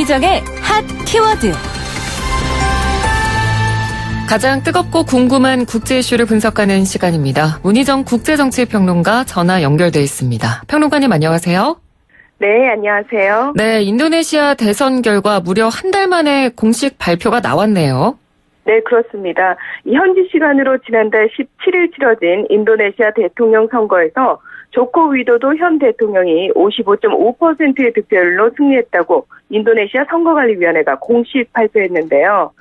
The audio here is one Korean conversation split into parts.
김희정의 핫 키워드. 가장 뜨겁고 궁금한 국제 이슈를 분석하는 시간입니다. 문희정 국제정치평론가 전화 연결돼 있습니다. 평론가님 안녕하세요. 네, 안녕하세요. 네, 인도네시아 대선 결과 무려 한 달 만에 공식 발표가 나왔네요. 네, 그렇습니다. 현지 시간으로 지난달 17일 치러진 인도네시아 대통령 선거에서 조코 위도도 현 대통령이 55.5%의 득표율로 승리했다고 인도네시아 선거관리위원회가 공식 발표했는데요.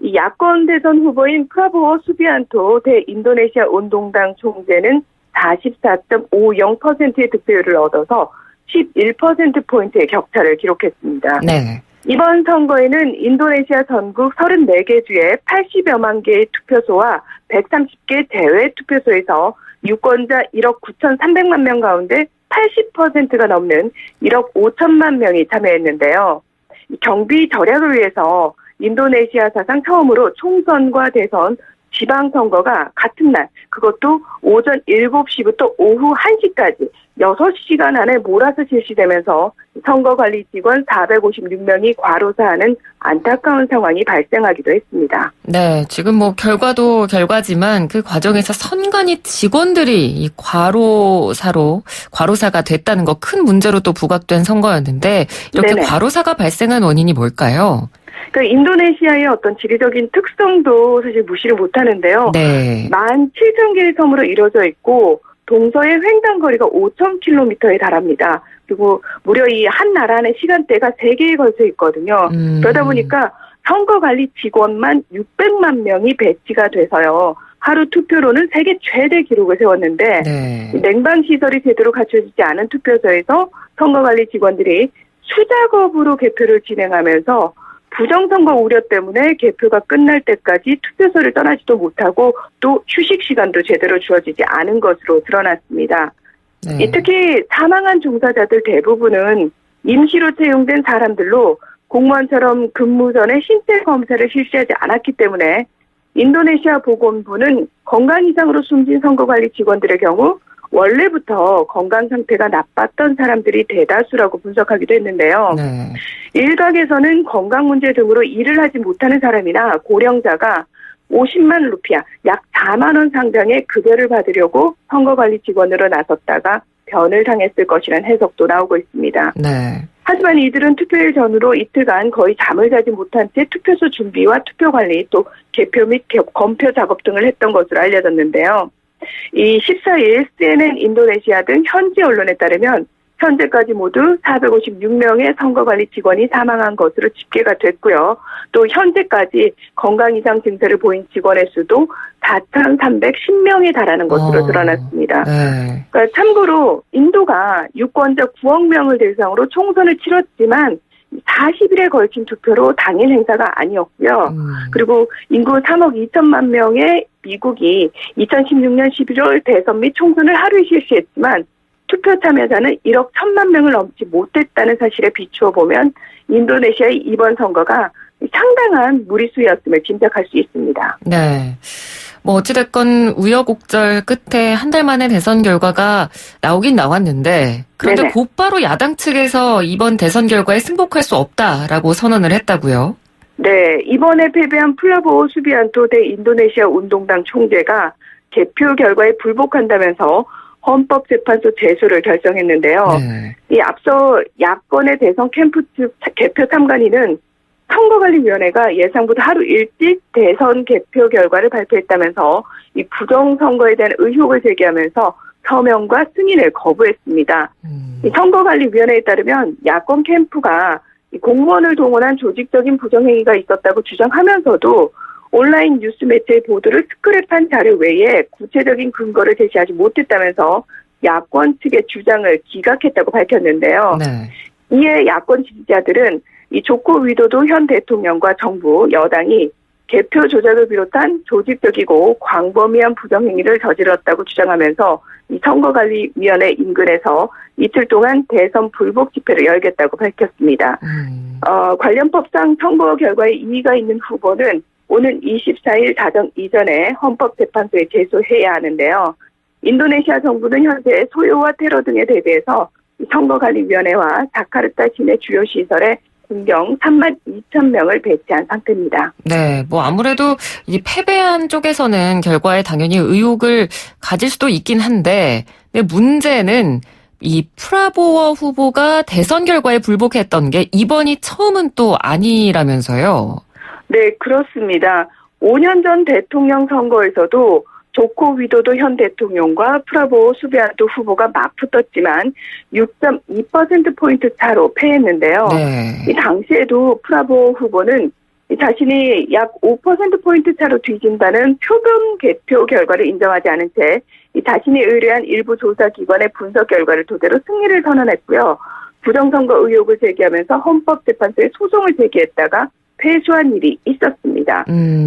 이 야권 대선 후보인 프라보워 수비안토 대인도네시아 운동당 총재는 44.50%의 득표율을 얻어서 11%포인트의 격차를 기록했습니다. 네. 이번 선거에는 인도네시아 전국 34개 주의 80여만 개의 투표소와 130개 대외 투표소에서 유권자 1억 9,300만 명 가운데 80%가 넘는 1억 5천만 명이 참여했는데요. 경비 절약을 위해서 인도네시아 사상 처음으로 총선과 대선, 지방선거가 같은 날, 그것도 오전 7시부터 오후 1시까지 6시간 안에 몰아서 실시되면서 선거관리 직원 456명이 과로사하는 안타까운 상황이 발생하기도 했습니다. 네, 지금 결과도 결과지만 그 과정에서 선관위 직원들이 이 과로사가 됐다는 거 큰 문제로 또 부각된 선거였는데 이렇게 네네. 과로사가 발생한 원인이 뭘까요? 인도네시아의 어떤 지리적인 특성도 사실 무시를 못하는데요. 네. 17,000개의 섬으로 이루어져 있고 동서의 횡단거리가 5,000km에 달합니다. 그리고 무려 이 한 나라 안에 시간대가 3개에 걸쳐 있거든요. 그러다 보니까 선거관리 직원만 600만 명이 배치가 돼서요. 하루 투표로는 세계 최대 기록을 세웠는데 네. 냉방시설이 제대로 갖춰지지 않은 투표소에서 선거관리 직원들이 수작업으로 개표를 진행하면서 부정선거 우려 때문에 개표가 끝날 때까지 투표소를 떠나지도 못하고 또 휴식 시간도 제대로 주어지지 않은 것으로 드러났습니다. 네. 특히 사망한 종사자들 대부분은 임시로 채용된 사람들로 공무원처럼 근무 전에 신체 검사를 실시하지 않았기 때문에 인도네시아 보건부는 건강 이상으로 숨진 선거관리 직원들의 경우 원래부터 건강 상태가 나빴던 사람들이 대다수라고 분석하기도 했는데요. 네. 일각에서는 건강 문제 등으로 일을 하지 못하는 사람이나 고령자가 50만 루피아, 약 4만 원 상당의 급여를 받으려고 선거관리 직원으로 나섰다가 변을 당했을 것이라는 해석도 나오고 있습니다. 네. 하지만 이들은 투표일 전후로 이틀간 거의 잠을 자지 못한 채 투표소 준비와 투표 관리, 또 개표 및 검표 작업 등을 했던 것으로 알려졌는데요. 이 14일 CNN 인도네시아 등 현지 언론에 따르면 현재까지 모두 456명의 선거관리 직원이 사망한 것으로 집계가 됐고요. 또 현재까지 건강 이상 증세를 보인 직원의 수도 4,310명에 달하는 것으로 드러났습니다. 네. 그러니까 참고로 인도가 유권자 9억 명을 대상으로 총선을 치렀지만 40일에 걸친 투표로 당일 행사가 아니었고요. 그리고 인구 3억 2천만 명의 미국이 2016년 11월 대선 및 총선을 하루에 실시했지만 투표 참여자는 1억 1천만 명을 넘지 못했다는 사실에 비추어 보면 인도네시아의 이번 선거가 상당한 무리수였음을 짐작할 수 있습니다. 네. 어찌됐건 우여곡절 끝에 한 달 만에 대선 결과가 나오긴 나왔는데 그런데 네네. 곧바로 야당 측에서 이번 대선 결과에 승복할 수 없다라고 선언을 했다고요? 네, 이번에 패배한 프라보워 수비안토 대 인도네시아 운동당 총재가 개표 결과에 불복한다면서 헌법재판소 제소를 결정했는데요. 네. 이 앞서 야권의 대선 캠프 측 개표 탐관인은 선거관리위원회가 예상보다 하루 일찍 대선 개표 결과를 발표했다면서 이 부정선거에 대한 의혹을 제기하면서 서명과 승인을 거부했습니다. 이 선거관리위원회에 따르면 야권 캠프가 이 공무원을 동원한 조직적인 부정행위가 있었다고 주장하면서도 온라인 뉴스 매체의 보도를 스크랩한 자료 외에 구체적인 근거를 제시하지 못했다면서 야권 측의 주장을 기각했다고 밝혔는데요. 네. 이에 야권 지지자들은 이 조코 위도도 현 대통령과 정부, 여당이 개표 조작을 비롯한 조직적이고 광범위한 부정행위를 저질렀다고 주장하면서 이 선거관리위원회 인근에서 이틀 동안 대선 불복 집회를 열겠다고 밝혔습니다. 관련 법상 선거 결과에 이의가 있는 후보는 오는 24일 자정 이전에 헌법재판소에 제소해야 하는데요. 인도네시아 정부는 현재 소요와 테러 등에 대비해서 선거관리위원회와 자카르타 시내 주요 시설에 군경 3만 2천 명을 배치한 상태입니다. 네, 뭐 아무래도 이 패배한 쪽에서는 결과에 당연히 의혹을 가질 수도 있긴 한데, 근데 문제는 이 프라보워 후보가 대선 결과에 불복했던 게 이번이 처음은 또 아니라면서요. 네, 그렇습니다. 5년 전 대통령 선거에서도 조코 위도도 현 대통령과 프라보워 수비안토 후보가 맞붙었지만 6.2%포인트 차로 패했는데요. 네. 이 당시에도 프라보워 후보는 자신이 약 5%포인트 차로 뒤진다는 표본 개표 결과를 인정하지 않은 채 자신이 의뢰한 일부 조사기관의 분석 결과를 토대로 승리를 선언했고요. 부정선거 의혹을 제기하면서 헌법재판소에 소송을 제기했다가 패소한 일이 있었습니다.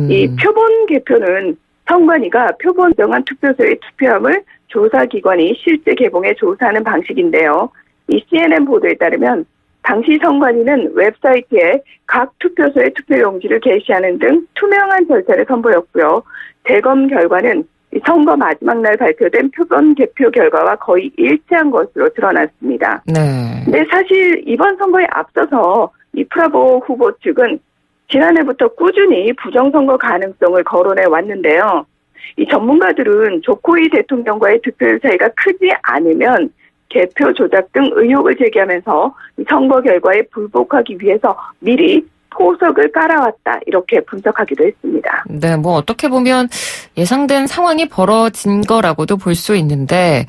이 표본 개표는 선관위가 표본 정한 투표소의 투표함을 조사기관이 실제 개봉해 조사하는 방식인데요. 이 CNN 보도에 따르면 당시 선관위는 웹사이트에 각 투표소의 투표용지를 게시하는 등 투명한 절차를 선보였고요. 대검 결과는 선거 마지막 날 발표된 표본 개표 결과와 거의 일치한 것으로 드러났습니다. 네. 근데 사실 이번 선거에 앞서서 이 프라보워 후보 측은 지난해부터 꾸준히 부정선거 가능성을 거론해 왔는데요. 이 전문가들은 조코이 대통령과의 득표율 차이가 크지 않으면 개표 조작 등 의혹을 제기하면서 선거 결과에 불복하기 위해서 미리 포석을 깔아왔다 이렇게 분석하기도 했습니다. 네, 뭐 어떻게 보면 예상된 상황이 벌어진 거라고도 볼 수 있는데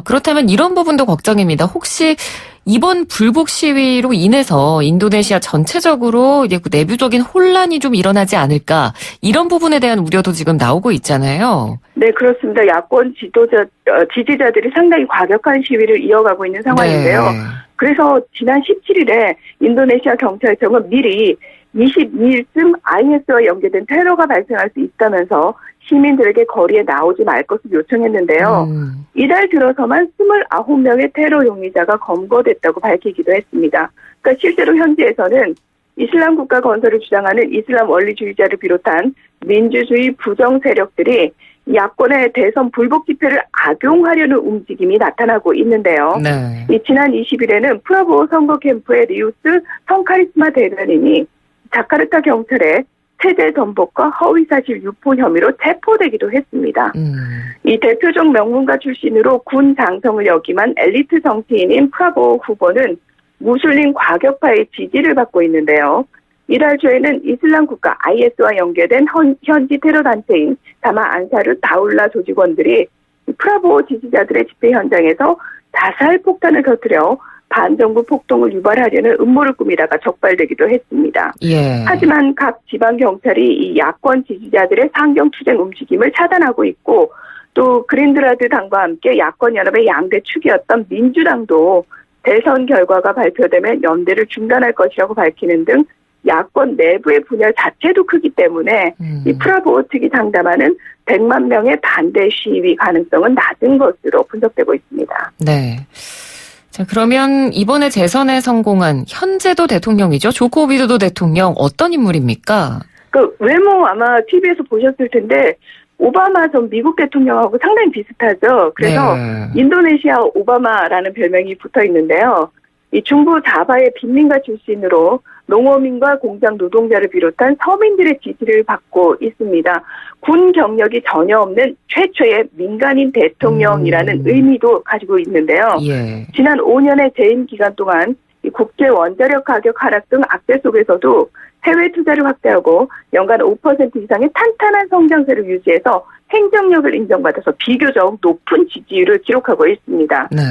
그렇다면 이런 부분도 걱정입니다. 혹시 이번 불복 시위로 인해서 인도네시아 전체적으로 이제 내부적인 혼란이 좀 일어나지 않을까 이런 부분에 대한 우려도 지금 나오고 있잖아요. 네, 그렇습니다. 야권 지지자들이 상당히 과격한 시위를 이어가고 있는 상황인데요. 네. 그래서 지난 17일에 인도네시아 경찰청은 미리 22일쯤 IS와 연계된 테러가 발생할 수 있다면서 시민들에게 거리에 나오지 말 것을 요청했는데요. 이달 들어서만 29명의 테러 용의자가 검거됐다고 밝히기도 했습니다. 그러니까 실제로 현지에서는 이슬람 국가 건설을 주장하는 이슬람 원리주의자를 비롯한 민주주의 부정 세력들이 야권의 대선 불복 집회를 악용하려는 움직임이 나타나고 있는데요. 네. 지난 20일에는 프라보워 선거 캠프의 리우스 성카리스마 대변인이 자카르타 경찰에 세대 전복과 허위사실 유포 혐의로 체포되기도 했습니다. 이 대표적 명문가 출신으로 군 장성을 역임한 엘리트 정치인인 프라보워 후보는 무슬림 과격파의 지지를 받고 있는데요. 이달 초에는 이슬람 국가 IS와 연계된 현지 테러 단체인 다마 안사르 다울라 조직원들이 프라보워 지지자들의 집회 현장에서 자살 폭탄을 터뜨려 반정부 폭동을 유발하려는 음모를 꾸미다가 적발되기도 했습니다. 예. 하지만 각 지방 경찰이 이 야권 지지자들의 상경 투쟁 움직임을 차단하고 있고 또 그린드라드 당과 함께 야권 연합의 양대 축이었던 민주당도 대선 결과가 발표되면 연대를 중단할 것이라고 밝히는 등 야권 내부의 분열 자체도 크기 때문에 이 프라보워 측이 장담하는 100만 명의 반대 시위 가능성은 낮은 것으로 분석되고 있습니다. 네. 자, 그러면 이번에 재선에 성공한 현재도 대통령이죠. 조코 위도도 대통령 어떤 인물입니까? 그 외모 아마 TV에서 보셨을 텐데 오바마 전 미국 대통령하고 상당히 비슷하죠. 그래서 네. 인도네시아 오바마라는 별명이 붙어 있는데요. 이 중부 자바의 빈민가 출신으로 농어민과 공장 노동자를 비롯한 서민들의 지지를 받고 있습니다. 군 경력이 전혀 없는 최초의 민간인 대통령이라는 의미도 가지고 있는데요. 예. 지난 5년의 재임 기간 동안 이 국제 원자력 가격 하락 등 악재 속에서도 해외 투자를 확대하고 연간 5% 이상의 탄탄한 성장세를 유지해서 행정력을 인정받아서 비교적 높은 지지율을 기록하고 있습니다. 네.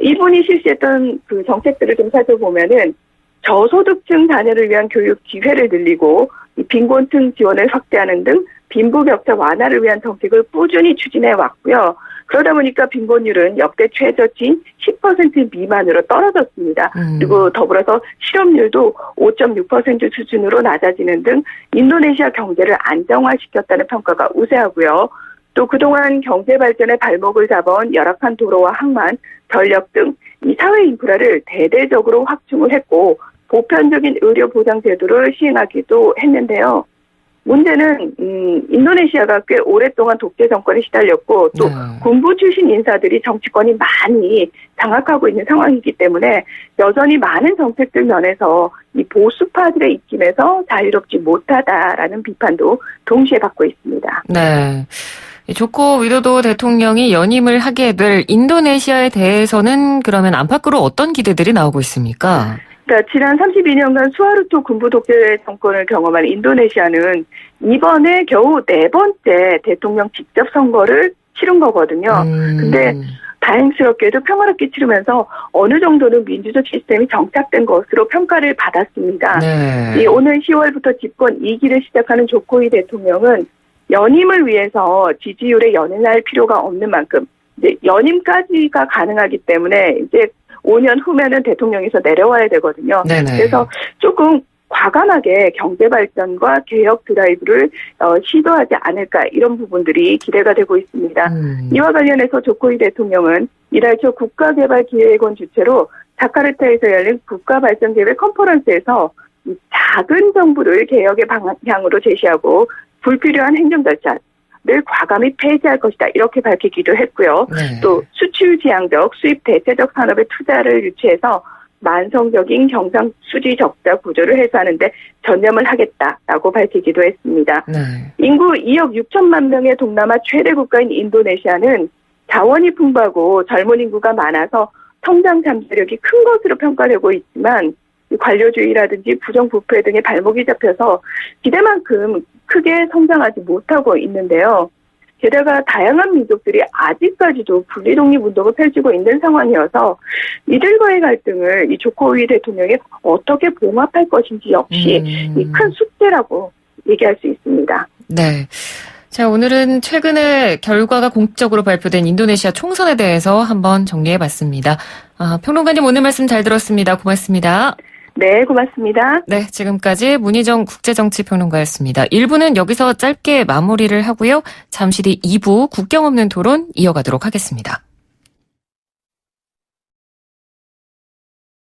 이분이 실시했던 그 정책들을 좀 살펴보면은 저소득층 자녀를 위한 교육 기회를 늘리고 이 빈곤층 지원을 확대하는 등 빈부격차 완화를 위한 정책을 꾸준히 추진해 왔고요. 그러다 보니까 빈곤율은 역대 최저치인 10% 미만으로 떨어졌습니다. 그리고 더불어서 실업률도 5.6% 수준으로 낮아지는 등 인도네시아 경제를 안정화시켰다는 평가가 우세하고요. 또 그동안 경제 발전의 발목을 잡아온 열악한 도로와 항만, 전력 등 이 사회 인프라를 대대적으로 확충을 했고 보편적인 의료 보장 제도를 시행하기도 했는데요. 문제는 인도네시아가 꽤 오랫동안 독재 정권에 시달렸고 또 네. 군부 출신 인사들이 정치권이 많이 장악하고 있는 상황이기 때문에 여전히 많은 정책들 면에서 이 보수파들의 입김에서 자유롭지 못하다라는 비판도 동시에 받고 있습니다. 네. 조코 위도도 대통령이 연임을 하게 될 인도네시아에 대해서는 그러면 안팎으로 어떤 기대들이 나오고 있습니까? 그러니까 지난 32년간 수하르토 군부 독재 정권을 경험한 인도네시아는 이번에 겨우 4번째 대통령 직접 선거를 치른 거거든요. 근데 다행스럽게도 평화롭게 치르면서 어느 정도는 민주적 시스템이 정착된 것으로 평가를 받았습니다. 네. 이 오늘 10월부터 집권 2기를 시작하는 조코위 대통령은 연임을 위해서 지지율에 연연할 필요가 없는 만큼 이제 연임까지가 가능하기 때문에 이제 5년 후면은 대통령에서 내려와야 되거든요. 네네. 그래서 조금 과감하게 경제 발전과 개혁 드라이브를 시도하지 않을까 이런 부분들이 기대가 되고 있습니다. 이와 관련해서 조코위 대통령은 이달 초 국가개발기획원 주최로 자카르타에서 열린 국가발전계획 컨퍼런스에서 이 작은 정부를 개혁의 방향으로 제시하고 불필요한 행정 절차를 과감히 폐지할 것이다 이렇게 밝히기도 했고요. 네. 또 수출 지향적 수입 대체적 산업의 투자를 유치해서 만성적인 경상 수지 적자 구조를 해소하는데 전념을 하겠다라고 밝히기도 했습니다. 네. 인구 2억 6천만 명의 동남아 최대 국가인 인도네시아는 자원이 풍부하고 젊은 인구가 많아서 성장 잠재력이 큰 것으로 평가되고 있지만 관료주의라든지 부정부패 등의 발목이 잡혀서 기대만큼 크게 성장하지 못하고 있는데요. 게다가 다양한 민족들이 아직까지도 분리독립운동을 펼치고 있는 상황이어서 이들과의 갈등을 이 조코위 대통령이 어떻게 봉합할 것인지 역시 이 큰 숙제라고 얘기할 수 있습니다. 네. 자, 오늘은 최근에 결과가 공식적으로 발표된 인도네시아 총선에 대해서 한번 정리해봤습니다. 평론가님 오늘 말씀 잘 들었습니다. 고맙습니다. 네, 고맙습니다. 네, 지금까지 문희정 국제정치평론가였습니다. 1부는 여기서 짧게 마무리를 하고요. 잠시 뒤 2부 국경 없는 토론 이어가도록 하겠습니다.